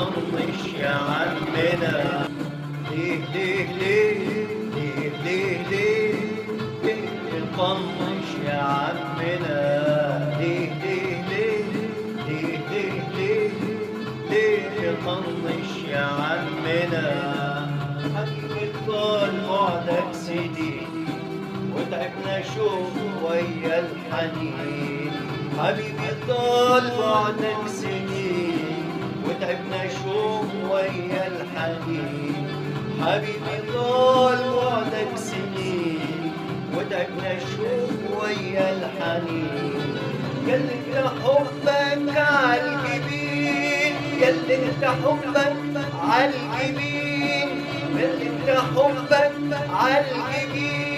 طنش يا عمنا. ليه ليه ليه ليه ليه ليه ليه طنش يا عمنا. ليه ليه ليه ليه ليه ليه ليه طنش يا عمنا. حبيبي طال بعدك سنين وتعبنا شوق ويا الحنين. حبيبي طال بعدك سنين وتعبنا شوق ويا الحنين. حبيبي طال بعدك سنين وتعبنا شوق ويا الحنين. ياللي انت حبك عالجبين، ياللي انت حبك عالجبين، ياللي انت حبك عالجبين.